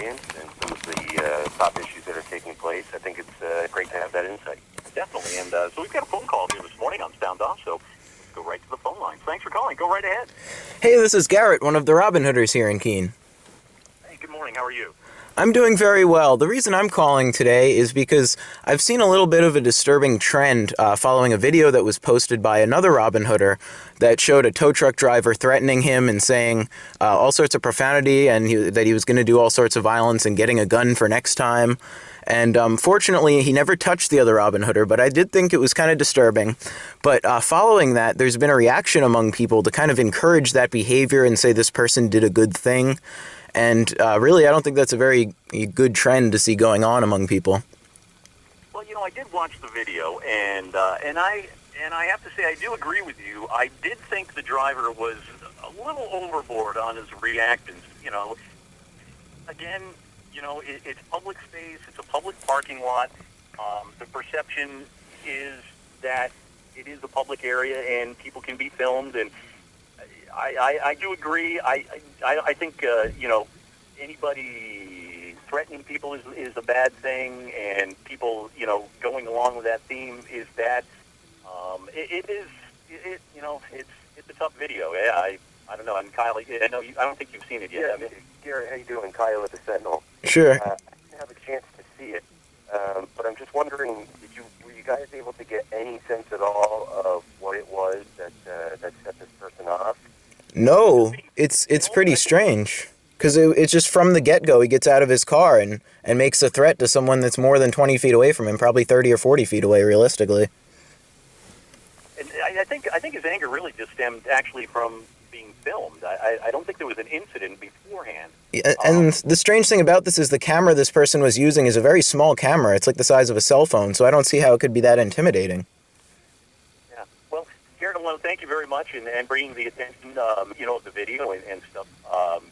experience and some of the top issues that are taking place. I think it's great to have that insight. Definitely. And so we've got a phone call here this morning on Sound Off, so let's go right to the phone line. Thanks for calling. Go right ahead. Hey, this is Garrett, one of the Robin Hooders here in Keene. Hey, good morning. How are you? I'm doing very well. The reason I'm calling today is because I've seen a little bit of a disturbing trend following a video that was posted by another Robin Hooder that showed a tow truck driver threatening him and saying all sorts of profanity and that he was going to do all sorts of violence and getting a gun for next time. And fortunately, he never touched the other Robin Hooder, but I did think it was kind of disturbing. But following that, there's been a reaction among people to kind of encourage that behavior and say this person did a good thing. And really, I don't think that's a very good trend to see going on among people. Well, you know, I did watch the video, and I have to say I do agree with you. I did think the driver was a little overboard on his reactions. You know, again, you know, it's public space. It's a public parking lot. The perception is that it is a public area and people can be filmed. And I do agree. I think, you know, anybody threatening people is a bad thing, and people, you know, going along with that theme is bad. You know, it's a tough video. Yeah, I don't know. And Kyle, I don't think you've seen it yet. Yeah, I mean, Garrett, how you doing? Kyle at the Sentinel. Sure. I didn't have a chance to see it, but I'm just wondering, were you guys able to get any sense at all of what it was that set this person off? No, it's pretty strange. Because it's just from the get-go, he gets out of his car and makes a threat to someone that's more than 20 feet away from him, probably 30 or 40 feet away, realistically. And I think his anger really just stemmed actually from being filmed. I don't think there was an incident beforehand. And the strange thing about this is the camera this person was using is a very small camera. It's like the size of a cell phone, so I don't see how it could be that intimidating. Yeah. Well, Garrett, I want to thank you very much and bringing the attention, you know, of the video and stuff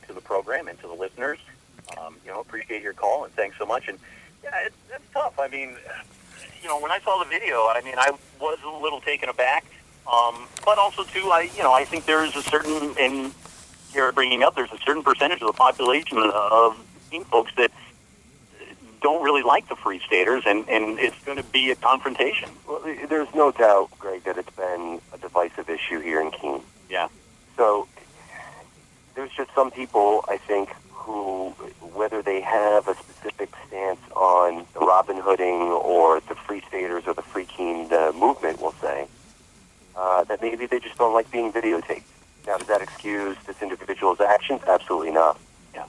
to the program and to the listeners. You know, appreciate your call and thanks so much. And yeah, that's tough. I mean, you know, when I saw the video, I mean, I was a little taken aback. But also, too, I think there is a certain, and you're bringing up, there's a certain percentage of the population of teen folks that don't really like the Free Staters, and it's going to be a confrontation. Well, there's no doubt, Greg, that it's been a divisive issue here in Keene. Yeah. So there's just some people, I think, who, whether they have a specific stance on the Robin Hooding or the Free Staters or the Free Keene movement, we'll say, that maybe they just don't like being videotaped. Now, does that excuse this individual's actions? Absolutely not. Yeah.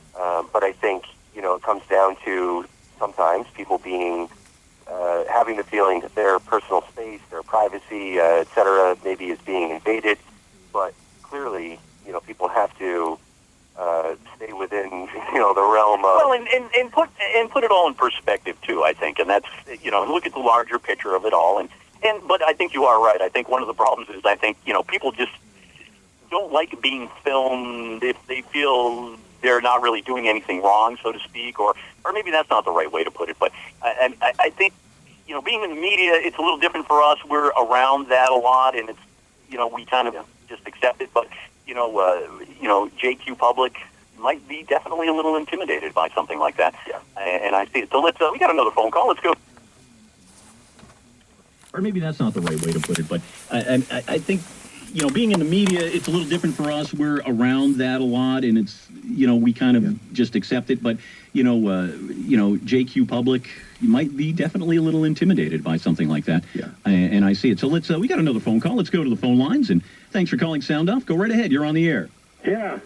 But I think, you know, it comes down to sometimes people being, having the feeling that their personal space, their privacy, et cetera, maybe is being invaded. But clearly, you know, people have to stay within, you know, the realm of... Well, and put it all in perspective, too, I think. And that's, you know, look at the larger picture of it all. But I think you are right. I think one of the problems is I think, you know, people just don't like being filmed if they feel they're not really doing anything wrong, so to speak, or maybe that's not the right way to put it. But I think, you know, being in the media, it's a little different for us. We're around that a lot, and it's, you know, we kind of just accept it. But, you know, JQ Public might be definitely a little intimidated by something like that. Yeah. And I see it. So let's, we got another phone call. Let's go. Or maybe that's not the right way to put it, but I think, you know, being in the media, it's a little different for us. We're around that a lot, and it's, you know, we kind of just accept it. But, you know, JQ Public might be definitely a little intimidated by something like that. Yeah. And I see it. So let's, we got another phone call. Let's go to the phone lines, and thanks for calling Sound Off. Go right ahead. You're on the air. Yeah,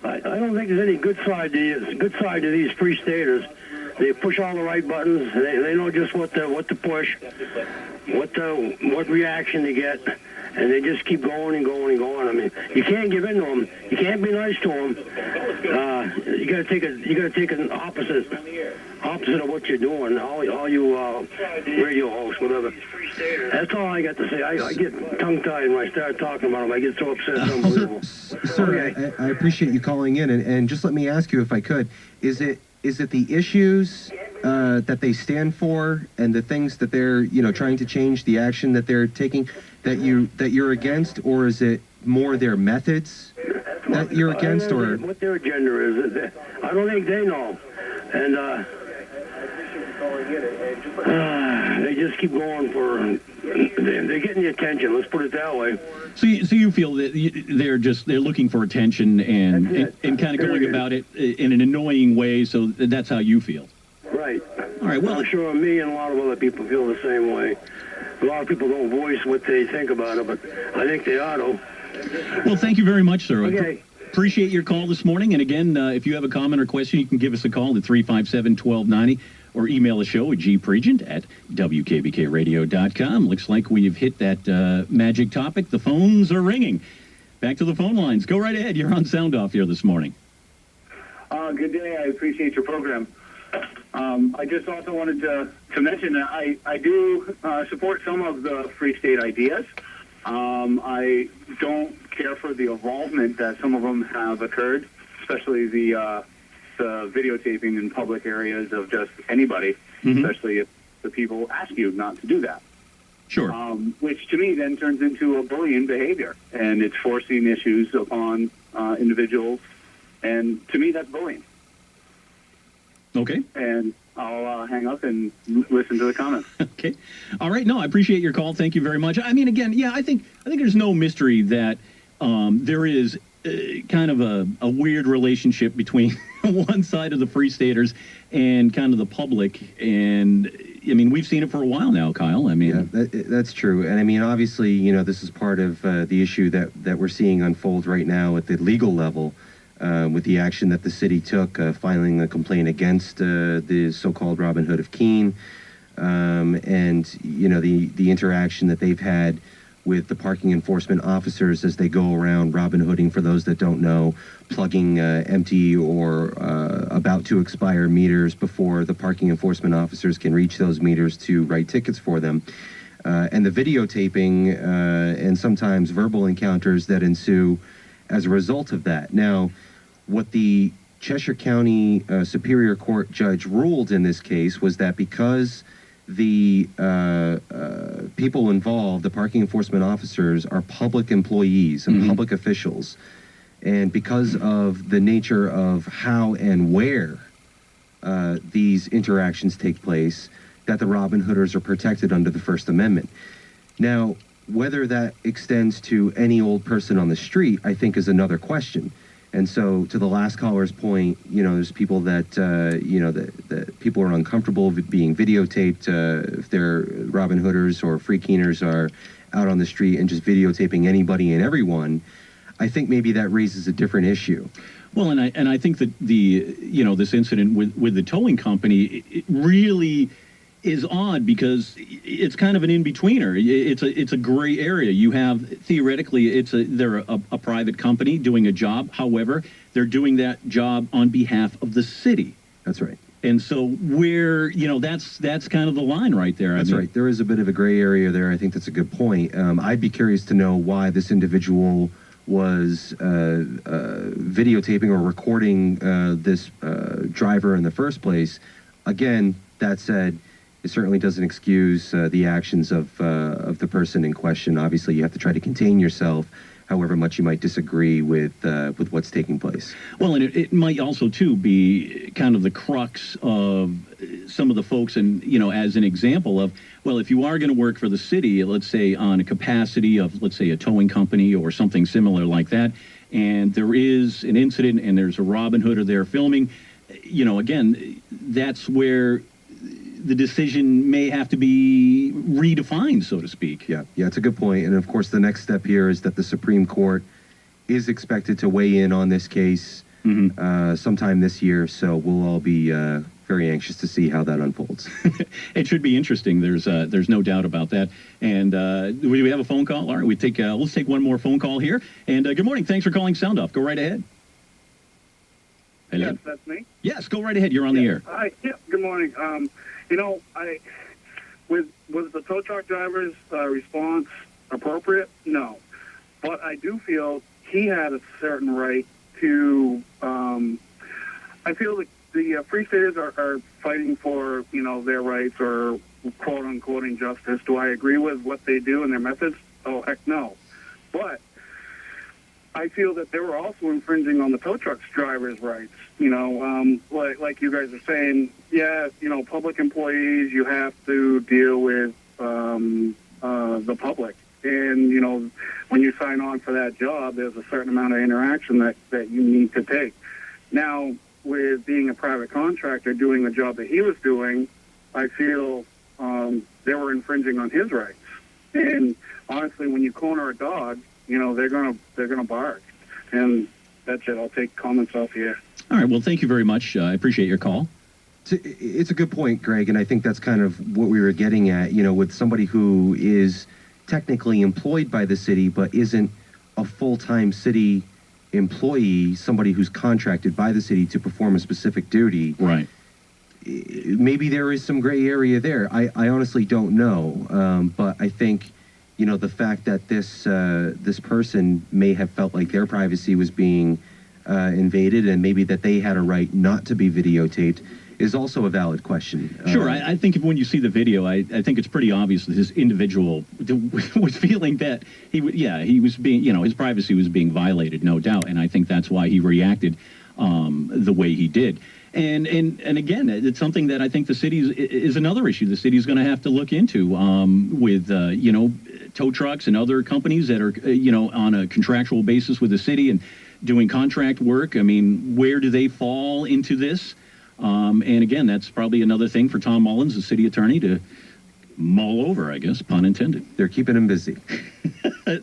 I don't think there's any good side to these Free Staters. They push all the right buttons. They know just what to push, what reaction to get, and they just keep going and going and going. I mean, you can't give in to them. You can't be nice to them. You got to take an opposite of what you're doing. All you radio hosts, whatever. That's all I got to say. I get tongue-tied when I start talking about them. I get so upset. It's unbelievable. Sir, okay. I appreciate you calling in, and just let me ask you, if I could, is it the issues that they stand for and the things that they're, you know, trying to change, the action that they're taking, that you're against, or is it more their methods that you're against, or what their agenda is? I don't think they know. And they just keep going for. They're getting the attention. Let's put it that way. So you feel that they're looking for attention and kind of going about it in an annoying way. So that's how you feel. Right. All right. Well, I'm sure me and a lot of other people feel the same way. A lot of people don't voice what they think about it, but I think they ought to. Well, thank you very much, sir. Okay. Appreciate your call this morning. And again, if you have a comment or question, you can give us a call at 357-1290 or email the show at gpregent@wkbkradio.com. Looks like we've hit that magic topic. The phones are ringing. Back to the phone lines. Go right ahead. You're on Sound Off here this morning. Good day. I appreciate your program. I just also wanted to mention that I do support some of the Free State ideas. I don't care for the involvement that some of them have occurred, especially the videotaping in public areas of just anybody, especially if the people ask you not to do that. Sure. Which to me then turns into a bullying behavior, and it's forcing issues upon individuals, and to me that's bullying. Okay. And I'll hang up and listen to the comments. Okay. All right. No, I appreciate your call. Thank you very much. I mean, again, yeah, I think there's no mystery that there is kind of a weird relationship between one side of the Free Staters and kind of the public. And, I mean, we've seen it for a while now, Kyle. I mean, yeah, that's true. And I mean, obviously, this is part of the issue that we're seeing unfold right now at the legal level. With the action that the city took, filing a complaint against the so-called Robin Hood of Keene, and the interaction that they've had with the parking enforcement officers as they go around Robin Hooding, for those that don't know, plugging empty or about to expire meters before the parking enforcement officers can reach those meters to write tickets for them, and the videotaping and sometimes verbal encounters that ensue as a result of that. Now, what the Cheshire County Superior Court judge ruled in this case was that because the people involved, the parking enforcement officers, are public employees and public officials, and because of the nature of how and where these interactions take place, that the Robin Hooders are protected under the First Amendment. Now, whether that extends to any old person on the street, I think, is another question. And so, to the last caller's point, there's people that, that people are uncomfortable being videotaped if they're Robin Hooders or Free Keeners are out on the street and just videotaping anybody and everyone. I think maybe that raises a different issue. Well, and I think that this incident with the towing company, it really is odd because it's kind of an in-betweener. It's a gray area. You have, theoretically, they're a private company doing a job. However, they're doing that job on behalf of the city. That's right. And so that's kind of the line right there. That's right. There is a bit of a gray area there. I think that's a good point. I'd be curious to know why this individual was videotaping or recording this driver in the first place. Again, that said, it certainly doesn't excuse the actions of the person in question. Obviously, you have to try to contain yourself, however much you might disagree with what's taking place. Well, and it might also, too, be kind of the crux of some of the folks, and, as an example of, well, if you are going to work for the city, let's say on a capacity of, let's say, a towing company or something similar like that, and there is an incident and there's a Robin Hooder there filming, again, that's where the decision may have to be redefined, so to speak. Yeah, it's a good point. And of course, the next step here is that the Supreme Court is expected to weigh in on this case sometime this year. So we'll all be very anxious to see how that unfolds. It should be interesting. There's no doubt about that. And do we have a phone call? All right, let's take one more phone call here. And good morning. Thanks for calling Sound Off. Go right ahead. Hello? Yes, that's me. Yes, go right ahead. You're on the air. Hi. Yeah, good morning. Was the tow truck driver's response appropriate? No. But I do feel he had a certain right to, I feel that the Free Staters are fighting for, their rights or quote-unquote injustice. Do I agree with what they do and their methods? Oh, heck no. But I feel that they were also infringing on the tow truck drivers' rights. Like you guys are saying, yeah, public employees, you have to deal with the public. And, when you sign on for that job, there's a certain amount of interaction that you need to take. Now, with being a private contractor doing the job that he was doing, I feel they were infringing on his rights. And honestly, when you corner a dog, they're gonna bark. And that's it. I'll take comments off here. All right. Well, thank you very much. I appreciate your call. It's a good point, Greg, and I think that's kind of what we were getting at, with somebody who is technically employed by the city but isn't a full-time city employee, somebody who's contracted by the city to perform a specific duty. Right. Maybe there is some gray area there. I honestly don't know, but I think, the fact that this person may have felt like their privacy was being invaded, and maybe that they had a right not to be videotaped, is also a valid question. Sure, I think when you see the video, I think it's pretty obvious that this individual was feeling that he was being, his privacy was being violated, no doubt, and I think that's why he reacted the way he did. And again, it's something that I think the city is another issue the city is going to have to look into with tow trucks and other companies that are on a contractual basis with the city and doing contract work. I mean, where do they fall into this? And again, that's probably another thing for Tom Mullins, the city attorney, to mull over, I guess, pun intended. They're keeping him busy.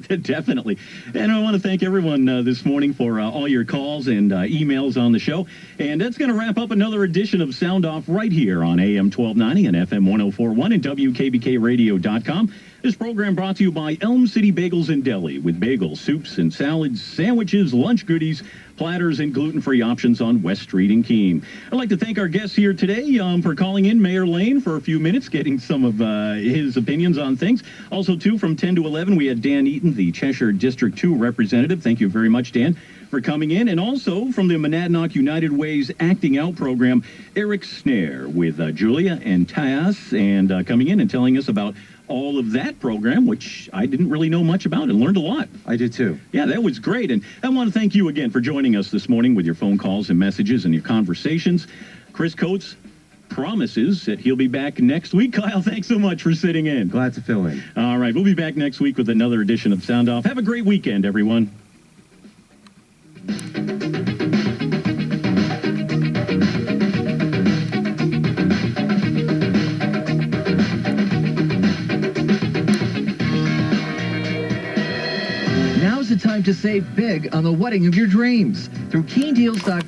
Definitely. And I want to thank everyone this morning for all your calls and emails on the show. And that's going to wrap up another edition of Sound Off right here on AM 1290 and FM 1041 and WKBKRadio.com. This program brought to you by Elm City Bagels and Deli, with bagels, soups, and salads, sandwiches, lunch goodies, platters, and gluten-free options on West Street in Keene. I'd like to thank our guests here today for calling in, Mayor Lane, for a few minutes, getting some of his opinions on things. Also, too, from 10 to 11, we had Dan Eaton, the Cheshire District 2 representative. Thank you very much, Dan, for coming in. And also from the Monadnock United Way's Acting Out program, Eric Snare with Julia and Tyas, and coming in and telling us about all of that program, which I didn't really know much about and learned a lot. I did too. Yeah, that was great. And I want to thank you again for joining us this morning with your phone calls and messages and your conversations. Chris Coates promises that he'll be back next week. Kyle, thanks so much for sitting in. Glad to fill in. All right, we'll be back next week with another edition of Sound Off. Have a great weekend, everyone. Now's the time to save big on the wedding of your dreams through KeenDeals.com.